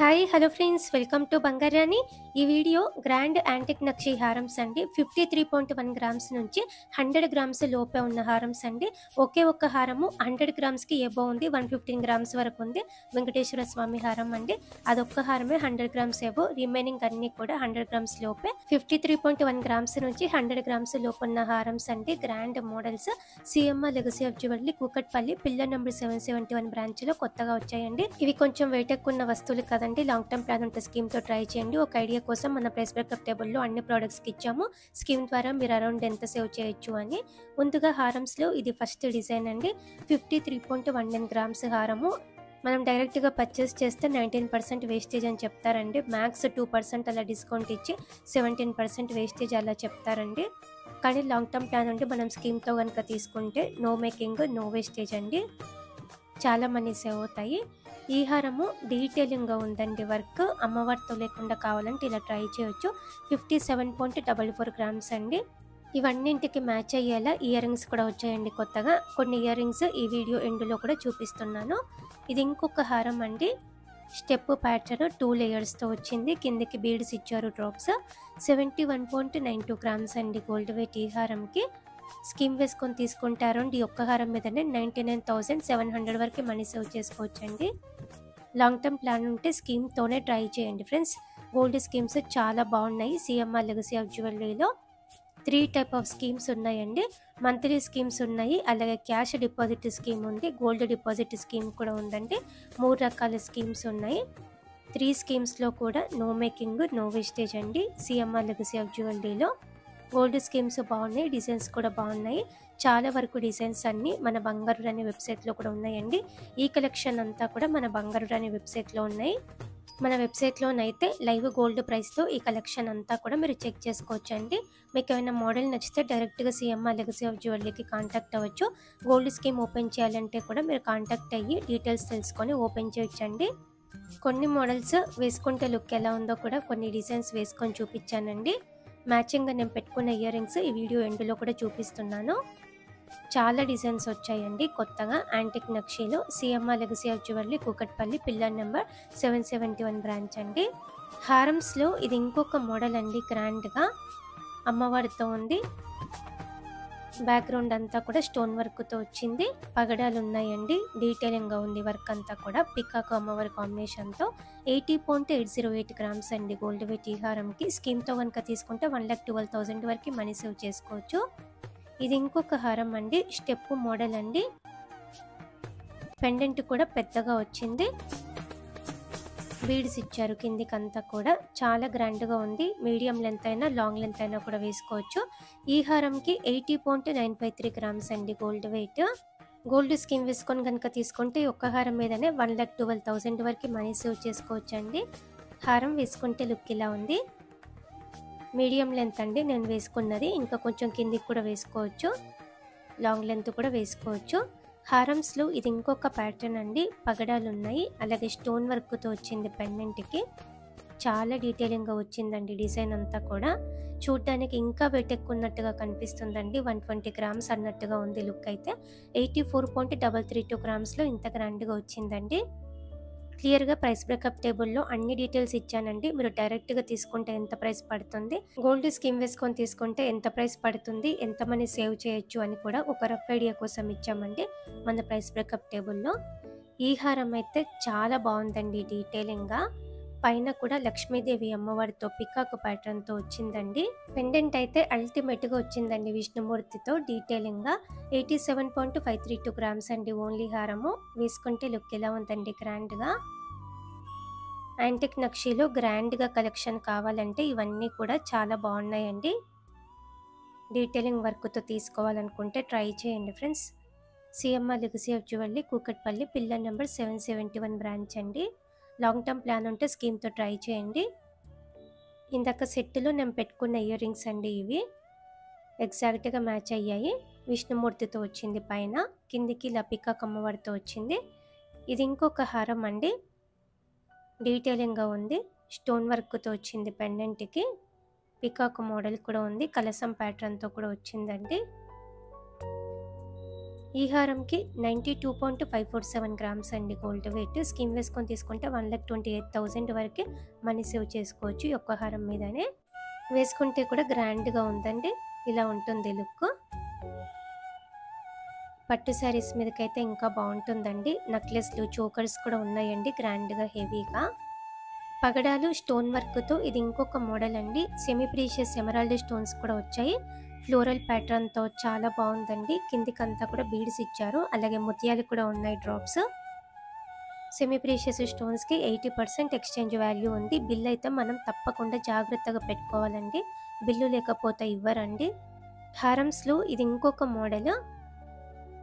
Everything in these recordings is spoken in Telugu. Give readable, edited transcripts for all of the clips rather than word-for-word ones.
Hi hello friends, welcome to Bangarani. ఈ వీడియో గ్రాండ్ యాంటిక్ నక్షి హారమ్స్ అండి. 53.1 గ్రామ్స్ నుంచి 100 గ్రామ్స్ లోపే ఉన్న హారమ్స్ అండి. ఒకే ఒక్క హారము 100 గ్రామ్స్కి ఏబో ఉంది, 115 గ్రామ్స్ వరకు ఉంది. వెంకటేశ్వర స్వామి హారం అండి. అదొక్క హారమే 100 గ్రామ్స్ ఏబో, రిమైనింగ్ అన్ని కూడా 100 గ్రామ్స్ లోపే. 53.1 గ్రామ్స్ నుంచి 100 గ్రామ్స్ లోపు ఉన్న హారమ్స్ అండి. Grand models CMR legacy of jewellery, Kukatpally, pillar number 771 branch లో కొత్తగా వచ్చాయండి. ఇవి కొంచెం వెయిట్ ఎక్కువ ఉన్న వస్తువులు కదండి. లాంగ్ టర్మ్ ప్లాన్ ఉంటే స్కీమ్ తో ట్రై చేయండి. ఒక ఐడియా కోసం మన ప్రైస్ బ్రేకప్ టేబుల్ లో అన్ని ప్రొడక్ట్స్ కి ఇచ్చాము. స్కీమ్ ద్వారా మీరు అరౌండ్ ఎంత సేవ్ చేయొచ్చు అని. ముందుగా హారమ్స్ లో ఇది ఫస్ట్ డిజైన్ అండి. 53.19 గ్రామ్స్ హారము. మనం డైరెక్ట్ గా పర్చేస్ చేస్తే 19% వేస్టేజ్ అని చెప్తారండి. మ్యాక్స్ 2% అలా డిస్కౌంట్ ఇచ్చి 17% వేస్టేజ్ అలా చెప్తారండి. కానీ లాంగ్ టర్మ్ ప్లాన్ ఉంటే మనం స్కీమ్ తో కనుక తీసుకుంటే నో మేకింగ్, నో వేస్టేజ్ అండి. చాలా మనీ సేవ్ అవుతాయి. ఈ హారము డీటెయిలింగ్గా ఉందండి. వర్క్ అమ్మవారితో లేకుండా కావాలంటే ఇలా ట్రై చేయొచ్చు. 57.44 గ్రామ్స్ అండి. ఇవన్నింటికి మ్యాచ్ అయ్యేలా ఇయర్ రింగ్స్ కూడా వచ్చాయండి కొత్తగా. కొన్ని ఇయర్ రింగ్స్ ఈ వీడియో ఎండ్లో కూడా చూపిస్తున్నాను. ఇది ఇంకొక హారం అండి. స్టెప్ ప్యాటర్న్ 2 లేయర్స్తో వచ్చింది. కిందకి బీడ్స్ ఇచ్చారు, డ్రాప్స్. 71.92 గ్రామ్స్ అండి గోల్డ్ వెయిట్ ఈ హారంకి. స్కీమ్ వేసుకొని తీసుకుంటే అరౌండ్ ఈ ఒక్క హారం మీదనే 99,700 వరకు మనీ సేవ్ చేసుకోవచ్చండి. లాంగ్ టర్మ్ ప్లాన్ ఉంటే స్కీమ్తోనే ట్రై చేయండి ఫ్రెండ్స్. గోల్డ్ స్కీమ్స్ చాలా బాగున్నాయి. సిఎంఆర్ లెగసీ ఆఫ్ జ్యువెలరీలో 3 టైప్ ఆఫ్ స్కీమ్స్ ఉన్నాయండి. మంత్లీ స్కీమ్స్ ఉన్నాయి, అలాగే క్యాష్ డిపాజిట్ స్కీమ్ ఉంది, గోల్డ్ డిపాజిట్ స్కీమ్ కూడా ఉందండి. 3 రకాల స్కీమ్స్ ఉన్నాయి. 3 స్కీమ్స్లో కూడా నో మేకింగ్, నో వేస్టేజ్ అండి. సిఎంఆర్ లెగసీ ఆఫ్ జ్యువెలరీలో గోల్డ్ స్కీమ్స్ బాగున్నాయి, డిజైన్స్ కూడా బాగున్నాయి. చాలా వరకు డిజైన్స్ అన్నీ మన బంగారు రాణి వెబ్సైట్లో కూడా ఉన్నాయండి. ఈ కలెక్షన్ అంతా కూడా మన బంగారు రాణి వెబ్సైట్లో ఉన్నాయి. మన వెబ్సైట్లోనైతే లైవ్ గోల్డ్ ప్రైస్తో ఈ కలెక్షన్ అంతా కూడా మీరు చెక్ చేసుకోవచ్చు అండి. మీకు ఏమైనా మోడల్ నచ్చితే డైరెక్ట్గా సిఎంఆర్ లెగసీ ఆఫ్ జ్యువెలరీకి కాంటాక్ట్ అవ్వచ్చు. గోల్డ్ స్కీమ్ ఓపెన్ చేయాలంటే కూడా మీరు కాంటాక్ట్ అయ్యి డీటెయిల్స్ తెలుసుకొని ఓపెన్ చేయొచ్చండి. కొన్ని మోడల్స్ వేసుకుంటే లుక్ ఎలా ఉందో కూడా కొన్ని డిజైన్స్ వేసుకొని చూపించానండి. మ్యాచింగ్గా నేను పెట్టుకున్న ఇయర్ రింగ్స్ ఈ వీడియో ఎండ్లో కూడా చూపిస్తున్నాను. చాలా డిజైన్స్ వచ్చాయండి కొత్తగా యాంటిక్ నక్షీలో. CMR legacy of jewellery, Kukatpally, pillar number 771 branch అండి. హారమ్స్లో ఇది ఇంకొక మోడల్ అండి. గ్రాండ్గా అమ్మవారితో ఉంది. బ్యాక్గ్రౌండ్ అంతా కూడా స్టోన్ వర్క్తో వచ్చింది. పగడాలు ఉన్నాయండి. డీటెయిలింగ్గా ఉంది వర్క్ అంతా కూడా. పికాక్ అమ్మవారి కాంబినేషన్తో 80.808 గ్రామ్స్ అండి గోల్డ్ వెయిట్ ఈ హారంకి. స్కీమ్తో కనుక తీసుకుంటే 1,12,000 వరకు మనీ సేవ్ చేసుకోవచ్చు. ఇది ఇంకొక హారం అండి. స్టెప్ మోడల్ అండి. పెండెంట్ కూడా పెద్దగా వచ్చింది. బీడ్స్ ఇచ్చారు కిందికంతా కూడా. చాలా గ్రాండ్గా ఉంది. మీడియం లెంత్ అయినా లాంగ్ లెంత్ అయినా కూడా వేసుకోవచ్చు. ఈ హారంకి 80.953 గ్రామ్స్ అండి గోల్డ్ వెయిట్. గోల్డ్ స్కీమ్ వేసుకొని కనుక తీసుకుంటే ఒక్క హారం మీదనే 1,12,000 వరకు మనీ సేవ్ చేసుకోవచ్చు అండి. హారం వేసుకుంటే లుక్ ఇలా ఉంది. మీడియం లెంత్ అండి నేను వేసుకున్నది. ఇంకా కొంచెం కిందికి కూడా వేసుకోవచ్చు, లాంగ్ లెంత్ కూడా వేసుకోవచ్చు. హారమ్స్లో ఇది ఇంకొక ప్యాటర్న్ అండి. పగడాలు ఉన్నాయి, అలాగే స్టోన్ వర్క్తో వచ్చింది పెండెంట్కి. చాలా డీటెయిలింగ్గా వచ్చిందండి డిజైన్ అంతా కూడా. చూడడానికి ఇంకా వెయిట్ ఎక్కువ ఉన్నట్టుగా కనిపిస్తుందండి. 120 గ్రామ్స్ అన్నట్టుగా ఉంది లుక్ అయితే. 84.332 గ్రామ్స్లో ఇంత గ్రాండ్గా వచ్చిందండి. క్లియర్గా ప్రైస్ బ్రేకప్ టేబుల్లో అన్ని డీటెయిల్స్ ఇచ్చానండి. మీరు డైరెక్ట్గా తీసుకుంటే ఎంత ప్రైస్ పడుతుంది, గోల్డ్ స్కీమ్ వేసుకొని తీసుకుంటే ఎంత ప్రైస్ పడుతుంది, ఎంత మనీ సేవ్ చేయొచ్చు అని కూడా ఒక రఫ్ ఐడియా కోసం ఇచ్చామండి మన ప్రైస్ బ్రేకప్ టేబుల్లో. ఈ హారం అయితే చాలా బాగుందండి. డీటెయిలింగ్గా పైన కూడా లక్ష్మీదేవి అమ్మవారితో పికాక్ ప్యాటర్న్తో వచ్చిందండి. పెండెంట్ అయితే అల్టిమేట్గా వచ్చిందండి విష్ణుమూర్తితో. డీటెయిలింగ్గా 87.532 గ్రామ్స్ అండి ఓన్లీ హారము. వేసుకుంటే లుక్ ఎలా ఉందండి గ్రాండ్గా. యాంటిక్ నక్షీలో గ్రాండ్గా కలెక్షన్ కావాలంటే ఇవన్నీ కూడా చాలా బాగున్నాయండి. డీటెయిలింగ్ వర్క్తో తీసుకోవాలనుకుంటే ట్రై చేయండి friends. CMR legacy of jewellery, Kukatpally, pillar number 771 branch అండి. లాంగ్ టర్మ్ ప్లాన్ ఉంటే స్కీమ్తో ట్రై చేయండి. ఇందాక సెట్లో నేను పెట్టుకున్న ఇయర్ రింగ్స్ అండి ఇవి. ఎగ్జాక్ట్గా మ్యాచ్ అయ్యాయి. విష్ణుమూర్తితో వచ్చింది పైన, కిందికి ఇలా పికాక్ అమ్మవారితో వచ్చింది. ఇది ఇంకొక హారం అండి. డీటెయిలింగ్గా ఉంది. స్టోన్ వర్క్తో వచ్చింది పెండెంట్కి. పికాక్ మోడల్ కూడా ఉంది. కలసం ప్యాటర్న్తో కూడా వచ్చిందండి. ఈ హారంకి 92.547 గ్రామ్స్ అండి గోల్డ్ వెయిట్. స్కీమ్ వేసుకొని తీసుకుంటే 1,28,000 వరకే మనీ సేవ్ చేసుకోవచ్చు ఈ ఒక్క హారం మీదనే. వేసుకుంటే కూడా గ్రాండ్గా ఉందండి. ఇలా ఉంటుంది లుక్. పట్టు శారీస్ మీదకైతే ఇంకా బాగుంటుందండి. నెక్లెస్లు, చోకర్స్ కూడా ఉన్నాయండి గ్రాండ్గా, హెవీగా. పగడాలు స్టోన్ వర్క్తో ఇది ఇంకొక మోడల్ అండి. సెమీ ప్రీషియస్ ఎమరాల్డ్ స్టోన్స్ కూడా వచ్చాయి. ఫ్లోరల్ ప్యాటర్న్తో చాలా బాగుందండి. కిందికంతా కూడా బీడ్స్ ఇచ్చారు, అలాగే ముత్యాలు కూడా ఉన్నాయి డ్రాప్స్. సెమీ ప్రీషియస్ స్టోన్స్కి 80% ఎక్స్చేంజ్ వాల్యూ ఉంది. బిల్ అయితే మనం తప్పకుండా జాగ్రత్తగా పెట్టుకోవాలండి, బిల్లు లేకపోతే ఇవ్వరండి. హారమ్స్లో ఇది ఇంకొక మోడల్,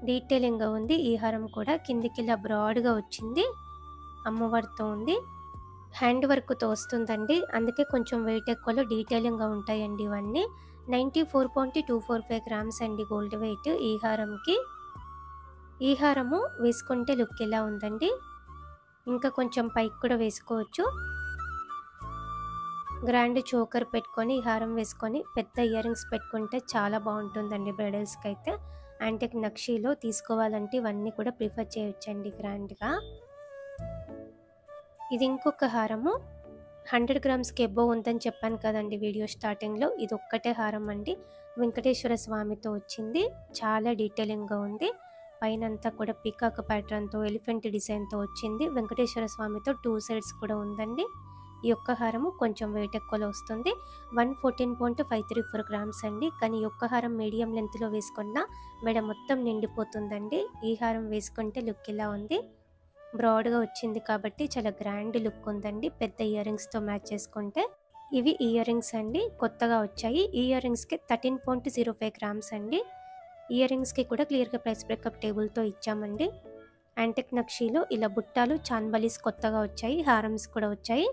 డీటెయిలింగ్గా ఉంది. ఈ హారం కూడా కిందికి ఇలా బ్రాడ్గా వచ్చింది, అమ్మవారితో ఉంది, హ్యాండ్ వర్క్తో వస్తుందండి. అందుకే కొంచెం వెయిట్ ఎక్కువలో డీటెయిలింగ్గా ఉంటాయండి ఇవన్నీ. 94.245 గ్రామ్స్ అండి గోల్డ్ వెయిట్ ఈ హారంకి. ఈ హారము వేసుకుంటే లుక్ ఎలా ఉందండి. ఇంకా కొంచెం పైకి కూడా వేసుకోవచ్చు. గ్రాండ్ చోకర్ పెట్టుకొని ఈ హారం వేసుకొని పెద్ద ఇయర్ రింగ్స్ పెట్టుకుంటే చాలా బాగుంటుందండి. బ్రైడల్స్కి అయితే యాంటిక్ నక్షీలో తీసుకోవాలంటే ఇవన్నీ కూడా ప్రిఫర్ చేయొచ్చండి గ్రాండ్గా. ఇది ఇంకొక హారము 100 గ్రామ్స్కి ఎబోవ్ ఉందని చెప్పాను కదండి వీడియో స్టార్టింగ్లో. ఇది ఒక్కటే హారం అండి, వెంకటేశ్వర స్వామితో వచ్చింది. చాలా డీటెయిలింగ్గా ఉంది. పైనంతా కూడా పీకాక్ ప్యాటర్న్తో, ఎలిఫెంట్ డిజైన్తో వచ్చింది. వెంకటేశ్వర స్వామితో 2 సైడ్స్ కూడా ఉందండి. ఈ ఒక్క హారము కొంచెం వెయిట్ ఎక్కువలో వస్తుంది. 114.534 గ్రామ్స్ అండి. కానీ ఈ ఒక్క హారం మీడియం లెంత్లో వేసుకున్న మెడ మొత్తం నిండిపోతుందండి. ఈ హారం వేసుకుంటే లుక్ ఇలా ఉంది. బ్రాడ్గా వచ్చింది కాబట్టి చాలా గ్రాండ్ లుక్ ఉందండి, పెద్ద ఇయర్ రింగ్స్తో మ్యాచ్ చేసుకుంటే. ఇవి ఇయర్ రింగ్స్ అండి, కొత్తగా వచ్చాయి. ఈ ఇయర్ రింగ్స్కి 13.05 గ్రామ్స్ అండి. ఇయర్ రింగ్స్కి కూడా క్లియర్గా ప్రైస్ బ్రేకప్ టేబుల్తో ఇచ్చామండి. యాంటిక్ నక్షీలో ఇలా బుట్టాలు, చాన్బలీస్ కొత్తగా వచ్చాయి. హారమ్స్ కూడా వచ్చాయి.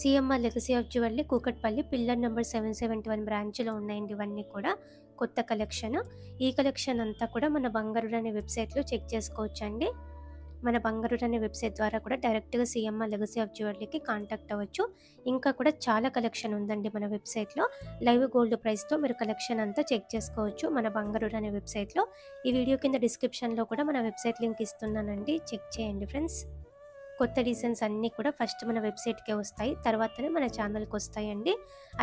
CMR legacy of jewellery, Kukatpally, pillar number 771 బ్రాంచ్లో ఉన్నాయండి. ఇవన్నీ కూడా కొత్త కలెక్షన్. ఈ కలెక్షన్ అంతా కూడా మన బంగారు అనే వెబ్సైట్లో చెక్ చేసుకోవచ్చు అండి. మన బంగారు అనే వెబ్సైట్ ద్వారా కూడా డైరెక్ట్గా సిఎంఆర్ లెగసీ ఆఫ్ జ్యువెలరీకి కాంటాక్ట్ అవ్వచ్చు. ఇంకా కూడా చాలా కలెక్షన్ ఉందండి మన వెబ్సైట్లో. లైవ్ గోల్డ్ ప్రైస్తో మీరు కలెక్షన్ అంతా చెక్ చేసుకోవచ్చు మన బంగారు అనే వెబ్సైట్లో. ఈ వీడియో కింద డిస్క్రిప్షన్లో కూడా మన వెబ్సైట్ లింక్ ఇస్తున్నానండి, చెక్ చేయండి ఫ్రెండ్స్. కొత్త డిజైన్స్ అన్నీ కూడా ఫస్ట్ మన వెబ్సైట్కే వస్తాయి, తర్వాతనే మన ఛానల్కి వస్తాయండి.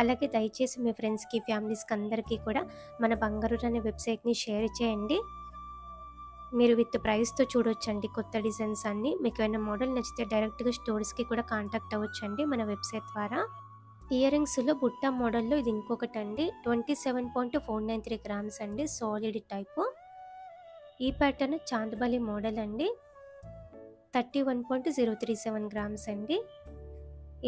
అలాగే దయచేసి మీ ఫ్రెండ్స్కి, ఫ్యామిలీస్కి అందరికీ కూడా మన బంగారు అనే వెబ్సైట్ని షేర్ చేయండి. మీరు విత్ ప్రైస్తో చూడొచ్చండి కొత్త డిజైన్స్ అన్నీ. మీకు ఏమైనా మోడల్ నచ్చితే డైరెక్ట్గా స్టోర్స్కి కూడా కాంటాక్ట్ అవ్వచ్చండి మన వెబ్సైట్ ద్వారా. ఇయర్ రింగ్స్లో బుట్ట మోడల్లో ఇది ఇంకొకటి అండి. 27.493 గ్రామ్స్ అండి, సాలిడ్ టైపు. ఈ ప్యాటర్న్ చాందబలి మోడల్ అండి. 31.037 గ్రామ్స్ అండి.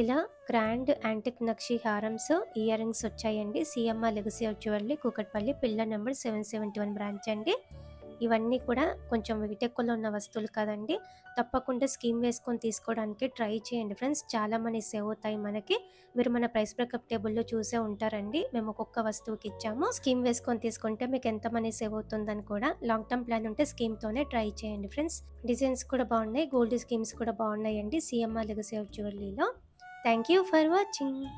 ఇలా గ్రాండ్ యాంటిక్ నక్షి హారమ్స్, ఇయర్ రింగ్స్ వచ్చాయండి. CMR legacy of jewellery, Kukatpally, pillar number 771 branch అండి. ఇవన్నీ కూడా కొంచెం వెయిట్ ఎక్కువలో ఉన్న వస్తువులు కదండి, తప్పకుండా స్కీమ్ వేసుకొని తీసుకోవడానికి ట్రై చేయండి ఫ్రెండ్స్. చాలా మనీ సేవ్ అవుతాయి మనకి. మీరు మన ప్రైస్ బ్రేకప్ టేబుల్లో చూసే ఉంటారండి, మేము ఒక్కొక్క వస్తువుకి ఇచ్చాము. స్కీమ్ వేసుకొని తీసుకుంటే మీకు ఎంత మనీ సేవ్ అవుతుందని కూడా. లాంగ్ టర్మ్ ప్లాన్ ఉంటే స్కీమ్తోనే ట్రై చేయండి ఫ్రెండ్స్. డిజైన్స్ కూడా బాగున్నాయి, గోల్డ్ స్కీమ్స్ కూడా బాగున్నాయండి సిఎంఆర్ లెగసీ ఆఫ్ జ్యువెలరీలో. Thank you for watching.